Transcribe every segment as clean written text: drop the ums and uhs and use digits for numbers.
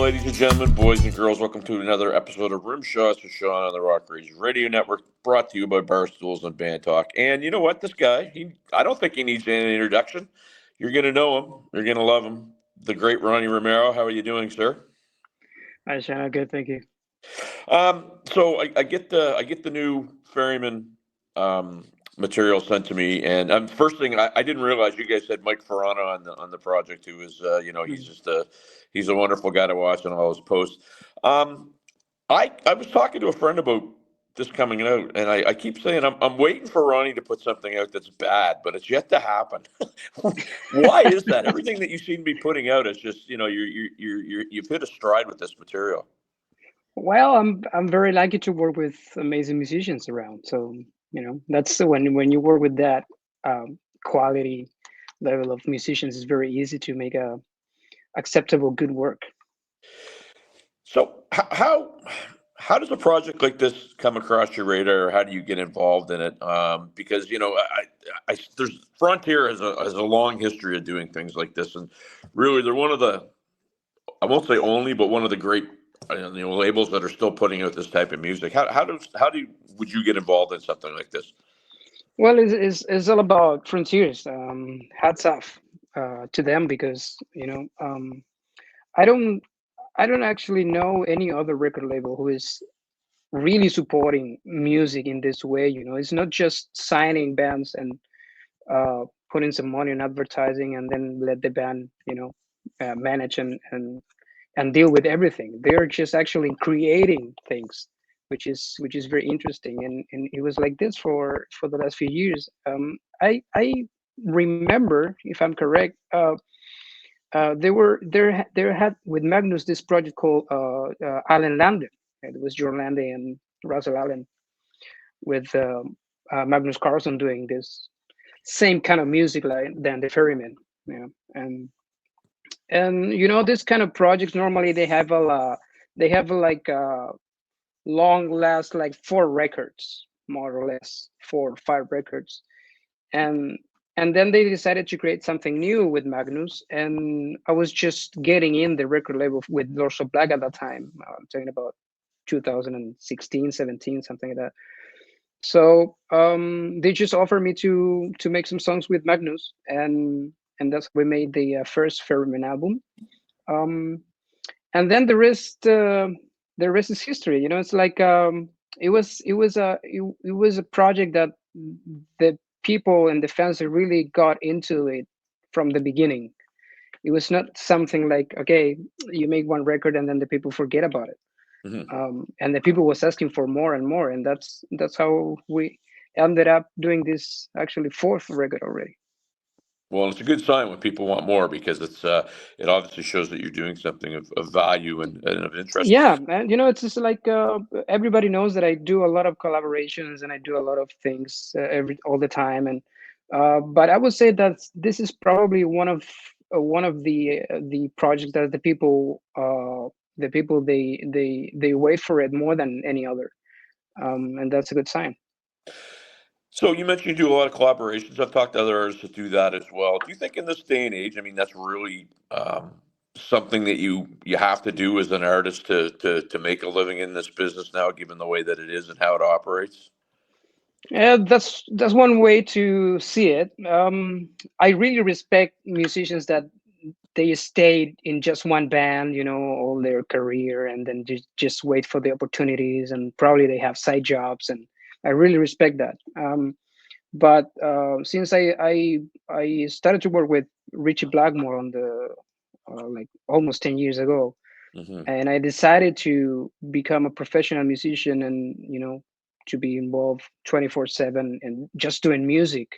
ladies and gentlemen, boys and girls. Welcome to another episode of Rim Shots with Sean on the Rock Rage Radio Network, brought to you by Barstools and Bandtalk. And you know what? This guy, I don't think he needs any introduction. You're going to know him. You're going to love him. The great Ronnie Romero. How are you doing, sir? Hi, Shanna. Good, thank you. So I get the new Ferryman material sent to me, and first thing I didn't realize you guys had Mike Ferrana on the project, who is he's Mm. just he's a wonderful guy to watch on all his posts. Um, I was talking to a friend about this coming out, and I keep saying I'm waiting for Ronnie to put something out that's bad, but it's yet to happen. Why is that? Everything that you seem to be putting out is just you've hit a stride with this material. Well, I'm very lucky to work with amazing musicians around. So that's when you work with that quality level of musicians, it's very easy to make a acceptable good work. So how does a project like this come across your radar, or how do you get involved in it? Because there's Frontier has a long history of doing things like this, and really they're one of the, I won't say only, but one of the great labels that are still putting out this type of music. Would you get involved in something like this? Well, it's all about frontiers. Hats off to them because I don't I don't actually know any other record label who is really supporting music in this way. It's not just signing bands and putting some money on advertising and then let the band manage and deal with everything. They're just actually creating things, which is very interesting. And it was like this for the last few years. I remember, if I'm correct, they had with Magnus this project called Allen Lande. It was John Lande and Russell Allen with Magnus Carlson doing this same kind of music like than the Ferryman. And this kind of projects normally they have like long last like 4 records, more or less 4 or 5 records. And and then they decided to create something new with Magnus, and I was just getting in the record label with Lords of Black at that time. I'm talking about 2016, 17, something like that. So they just offered me to make some songs with Magnus, and that's we made the first Ferryman album. Um, and then the rest is history. It's like it was a project that the people and the fans that really got into it from the beginning. It was not something like, okay, you make one record and then the people forget about it. Mhm. And the people was asking for more and more, and that's how we ended up doing this actually fourth record already. Well, it's a good sign when people want more, because it obviously shows that you're doing something of value and of interest. Yeah, and it's just like everybody knows that I do a lot of collaborations and I do a lot of things every all the time. And but I would say that this is probably one of the projects that the people they wait for it more than any other, and that's a good sign. So you mentioned you do a lot of collaborations. I've talked to other artists that do that as well. Do you think in this day and age, I mean, that's really something that you have to do as an artist to make a living in this business now, given the way that it is and how it operates? Yeah, that's one way to see it. I really respect musicians that they stayed in just one band, all their career, and then just wait for the opportunities, and probably they have side jobs, and I really respect that. But since I started to work with Richie Blackmore on the like almost 10 years ago, Hmm. and I decided to become a professional musician and to be involved 24/7 and just doing music,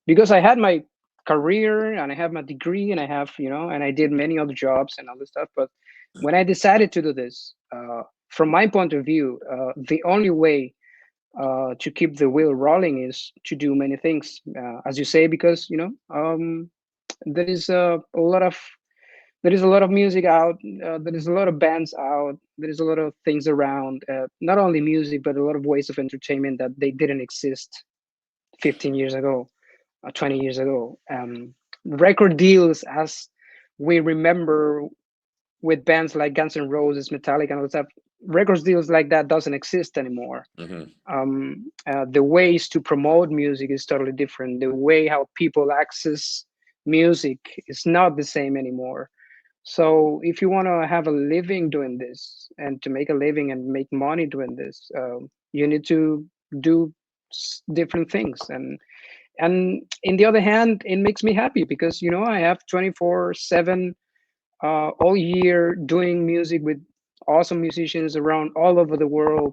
because I had my career and I have my degree and I have and I did many other jobs and other stuff. But when I decided to do this, from my point of view, the only way to keep the wheel rolling is to do many things, as you say, because there is a lot of music out. There is a lot of bands out. There is a lot of things around. Not only music, but a lot of ways of entertainment that they didn't exist 15 years ago, 20 years ago. Record deals, as we remember, with bands like Guns N' Roses, Metallica, and all that stuff, records deals like that doesn't exist anymore. Hmm. The ways to promote music is totally different. The way how people access music is not the same anymore. So if you want to have a living doing this and to make a living and make money doing this, you need to do different things. And in the other hand, it makes me happy because I have 24/7 all year doing music with awesome musicians around all over the world.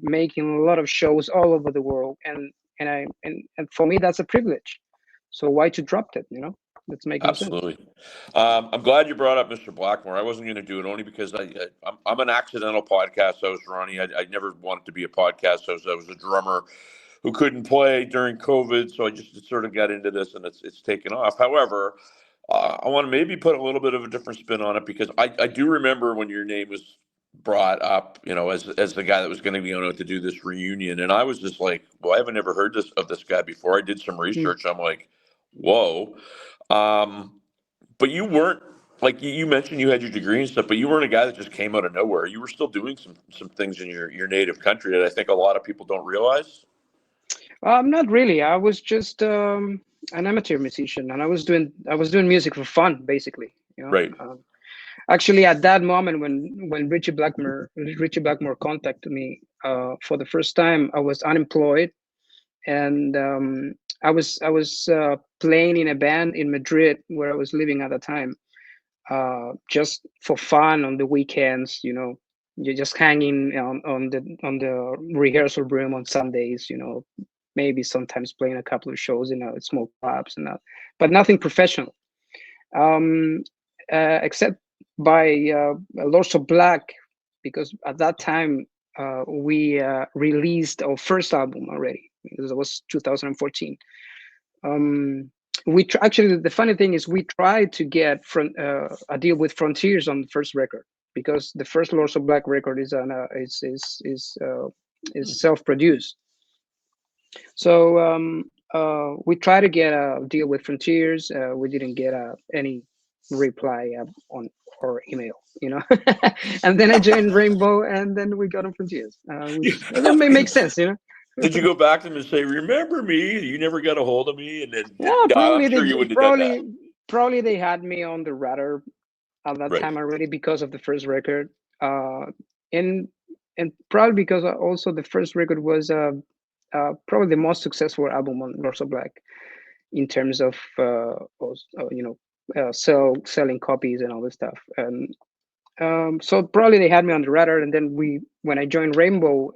Making a lot of shows all over the world, and for me that's a privilege. So why to drop it? Let's make no sense. Absolutely. I'm glad you brought up Mr. Blackmore. I wasn't going to do it only because I'm an accidental podcast host, Ronnie. I never wanted to be a podcast host. I was a drummer who couldn't play during COVID, so I just sort of got into this, and it's taken off. However, I want to maybe put a little bit of a different spin on it because I do remember when your name was brought up, as the guy that was going to be on it to do this reunion, and I was just like, well, I haven't ever heard of this guy before. I did some Hmm. research. I'm like, whoa. But you weren't like you mentioned you had your degree and stuff, but you weren't a guy that just came out of nowhere. You were still doing some things in your native country that I think a lot of people don't realize. Not really. I was just an amateur musician, and I was doing music for fun, basically. Right. Actually, at that moment when Richie Blackmore contacted me for the first time, I was unemployed, and I was playing in a band in Madrid where I was living at the time, just for fun on the weekends. You're just hanging on the rehearsal room on Sundays. Maybe sometimes playing a couple of shows in small clubs and that, but nothing professional. Um, except by Lords of Black, because at that time we released our first album already. Because it was 2014. Um, actually, the funny thing is we tried to get a deal with Frontiers on the first record, because the first Lords of Black record is self-produced. So we tried to get a deal with Frontiers. We didn't get any reply on our email, and then I joined Rainbow, and then we got on Frontiers, which that may make sense. Did you go back to them and say, "Remember me? You never got a hold of me"? And then, Yeah, yeah, I'm probably sure you wouldn't have done that. probably they had me on the radar at that Right. time already because of the first record, uh, and and probably because also the first record was probably the most successful album on Lords of Black in terms of selling copies and all this stuff. And so probably they had me on the radar. And then when I joined Rainbow,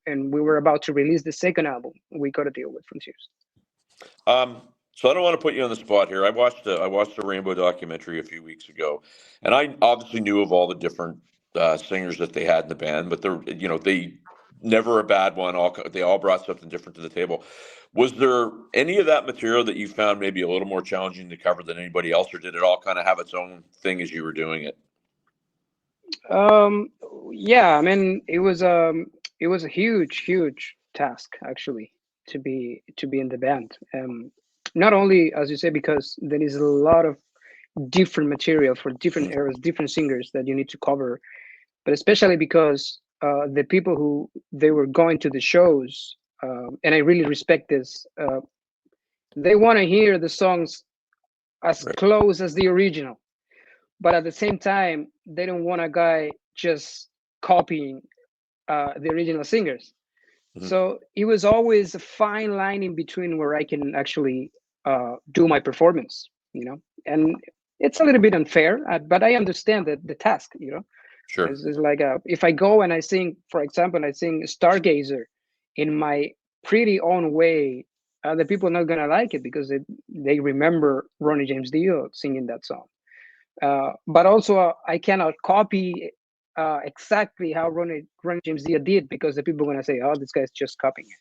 and we were about to release the second album, we got a deal with Frontiers. So I don't want to put you on the spot here. I watched a Rainbow documentary a few weeks ago, and I obviously knew of all the different singers that they had in the band, but they never a bad one. They all brought something different to the table. Was there any of that material that you found maybe a little more challenging to cover than anybody else, or did it all kind of have its own thing as you were doing it? Um, yeah, I mean, it was a huge task actually to be in the band. Not only, as you say, because there is a lot of different material for different eras, different singers that you need to cover, but especially because the people who they were going to the shows, and I really respect this. They want to hear the songs as Right. close as the original, but at the same time, they don't want a guy just copying the original singers. Mhm. So it was always a fine line in between where I can actually do my performance, and it's a little bit unfair, but I understand that the task. Sure. It's like if I go and I sing, for example, I sing Stargazer in my pretty own way, the people are not gonna like it because they remember Ronnie James Dio singing that song. But also, I cannot copy exactly how Ronnie James Dio did, because the people are gonna say, "Oh, this guy's just copying it."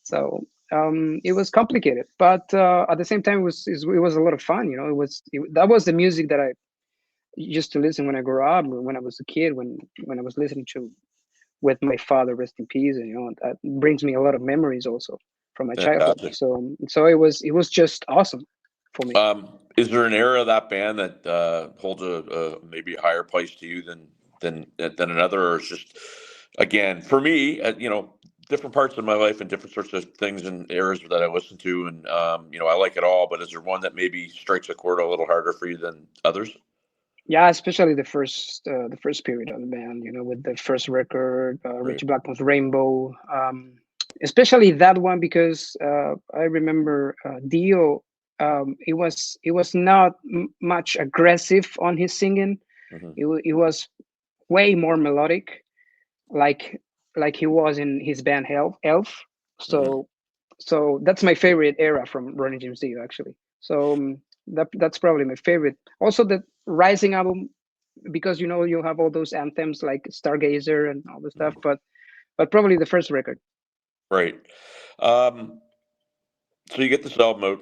So it was complicated, but at the same time, it was a lot of fun. That was the music that I used to listen when I grew up, when I was a kid, when I was listening to with my father, rest in peace, and that brings me a lot of memories also from my childhood. Fantastic. So it was just awesome. for me. Is there an era of that band that holds a maybe a higher place to you than another, or it's just again for me, different parts of my life and different sorts of things and eras that I listen to, and I like it all. But is there one that maybe strikes a chord a little harder for you than others? Yeah, especially the first period of the band, with the first record, Right. Richie Blackmore's Rainbow. Especially that one because I remember Dio. It was not much aggressive on his singing. Hmm. It was way more melodic, like he was in his band Elf. Hmm. So that's my favorite era from Ronnie James Dio actually. So that's probably my favorite. Also the Rising album because you have all those anthems like Stargazer and all the stuff, but probably the first record. Right. Um, so you get this album out.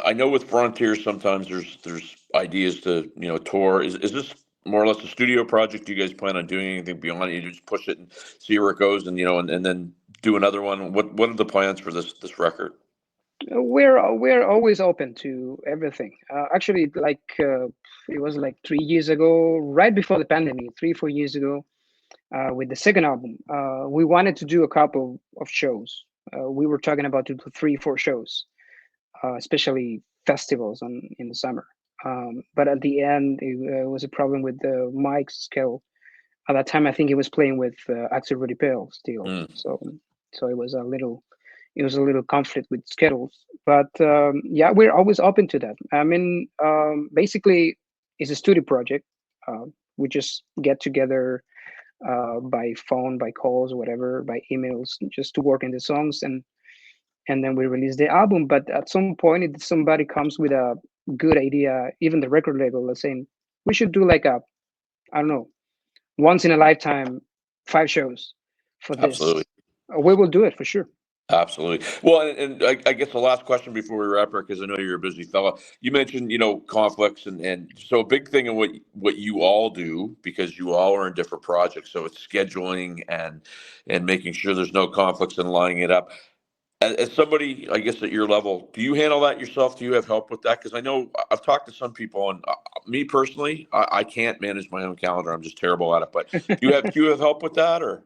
I know with Frontier sometimes there's ideas to tour. Is this more or less a studio project? Do you guys plan on doing anything beyond it? You just push it and see where it goes, and then do another one. What are the plans for this record? We're always open to everything. Actually, like it was like 3 years ago, right before the pandemic, 3 4 years ago, with the second album, we wanted to do a couple of shows. We were talking about to do 3 4 shows, especially festivals in the summer. But at the end, it was a problem with the mic scale. At that time, I think he was playing with Axel Rudy Pell still, Mm. so it was a little conflict with schedules. But yeah, we're always open to that. I mean, basically, it's a studio project. We just get together by phone, by calls, whatever, by emails, just to work in the songs, and then we release the album. But at some point, if somebody comes with a good idea, even the record label is saying we should do like a, I don't know, once in a lifetime 5 shows for Absolutely. this, we will do it for sure. Absolutely. Well, and I guess the last question before we wrap up, because I know you're a busy fella. You mentioned, conflicts, and so a big thing in what you all do, because you all are in different projects. So it's scheduling and making sure there's no conflicts and lining it up. As somebody, I guess at your level, do you handle that yourself? Do you have help with that? Because I know I've talked to some people, and me personally, I can't manage my own calendar. I'm just terrible at it. But do you have help with that, or?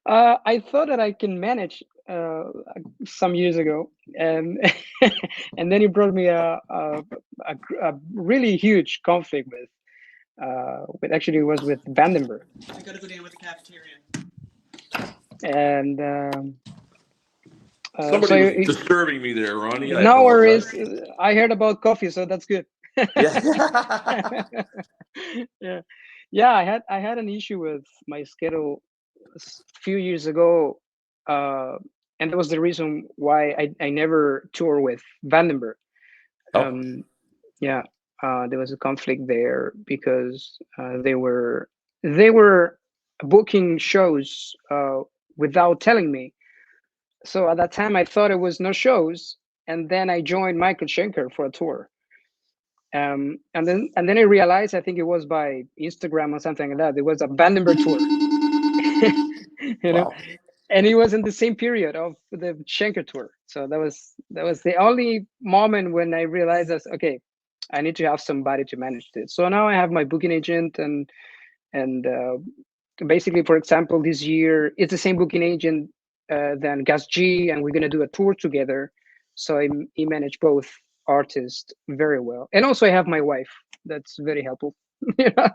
I thought that I can manage some years ago, and and then he brought me a really huge conflict with actually it was with Vandenberg, I gotta go down with the cafeteria. and Somebody so was disturbing me there, Ronnie. I no apologize. worries. I heard about coffee, so that's good. Yeah. Yeah, yeah. I had an issue with my schedule few years ago, uh, and that was the reason why I never tour with Vandenberg. Oh, Um, yeah, there was a conflict there because they were booking shows without telling me. So at that time, I thought it was no shows, and then I joined Michael Schenker for a tour. And then I realized, I think it was by Instagram or something like that. It was a Vandenberg tour, you know, wow. and it was in the same period of the Schenker tour. So that was the only moment when I realized that okay, I need to have somebody to manage this. So now I have my booking agent, and basically, for example, this year it's the same booking agent than Gas G, and we're gonna do a tour together. So I manage both artists very well, and also I have my wife. That's very helpful.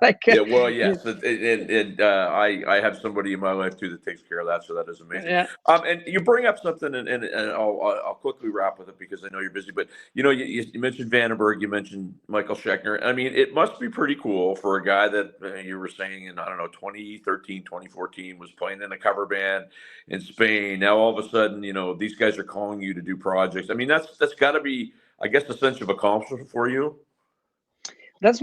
Like Yeah, well, yes, I have somebody in my life too that takes care of that, so that is amazing. yeah. And you bring up something, and I'll quickly wrap with it because I know you're busy. But you mentioned Vandenberg, you mentioned Michael Schechner. I mean, it must be pretty cool for a guy that you were saying in, I don't know, 2013, 2014 was playing in a cover band in Spain. Now all of a sudden, these guys are calling you to do projects. I mean, that's got to be, I guess, a sense of accomplishment for you. That's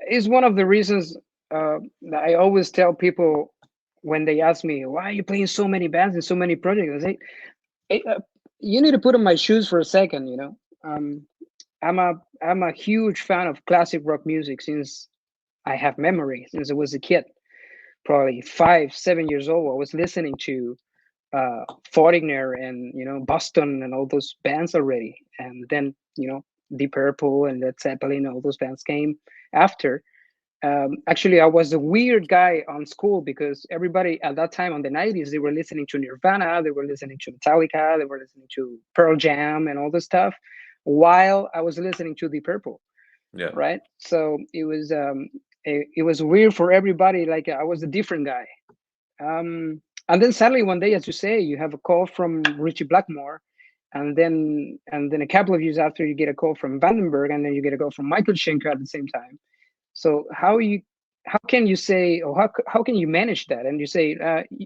is one of the reasons that I always tell people when they ask me why are you playing so many bands and so many projects. I say, "Hey, you need to put on my shoes for a second. I'm a huge fan of classic rock music since I have memory, since I was a kid, probably 5 7 years old. I was listening to Foreigner and Boston and all those bands already, and then Deep Purple and Led Zeppelin, all those bands came after. Actually, I was a weird guy on school because everybody at that time on the 90s, they were listening to Nirvana, they were listening to Metallica, they were listening to Pearl Jam and all this stuff, while I was listening to Deep Purple. Yeah. Right. So it was weird for everybody. Like I was a different guy. And then suddenly one day, as you say, you have a call from Richie Blackmore, and then a couple of years after, you get a call from Vandenberg, and then you get a call from Michael Schenker at the same time. So how can you say, or how can you manage that? And you say,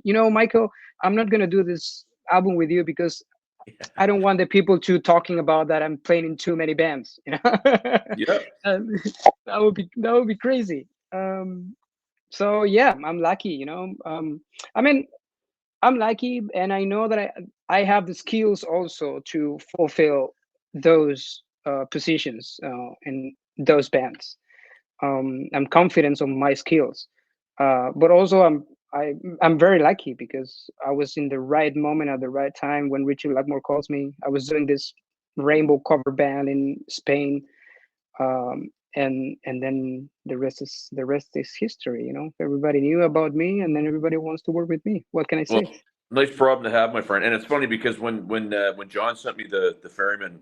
Michael, I'm not gonna do this album with you because I don't want the people to talking about that I'm playing in too many bands. Yeah. That would be crazy. So yeah, I'm lucky. I mean, I'm lucky, and I know that I have the skills also to fulfill those positions in those bands. I'm confident on my skills, but also I'm very lucky because I was in the right moment at the right time when Richie Blackmore calls me. I was doing this rainbow cover band in Spain, and then the rest is history. Everybody knew about me, and then everybody wants to work with me. What can I say? Well, nice problem to have, my friend. And it's funny because when John sent me the Ferryman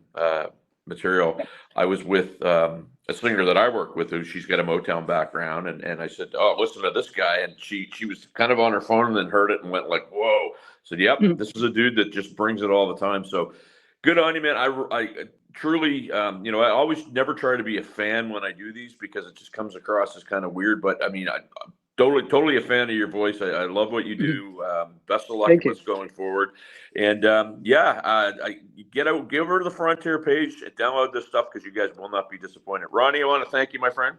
material, I was with a singer that I work with, who she's got a Motown background, and I said, "Oh, listen to this guy," and she was kind of on her phone and then heard it and went like, "Whoa!" Said, "Yep, this is a dude that just brings it all the time." So good on you, man. I truly, I always never try to be a fan when I do these because it just comes across as kind of weird. But I mean, I'm totally a fan of your voice. I love what you do. Best of luck Thank with you. what's going forward. And I get over to the Frontier page, download this stuff because you guys will not be disappointed. Ronnie, I want to thank you, my friend.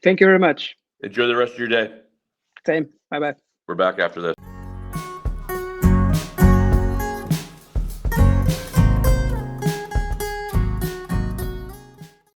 Thank you very much. Enjoy the rest of your day. Same. Bye bye. We're back after this.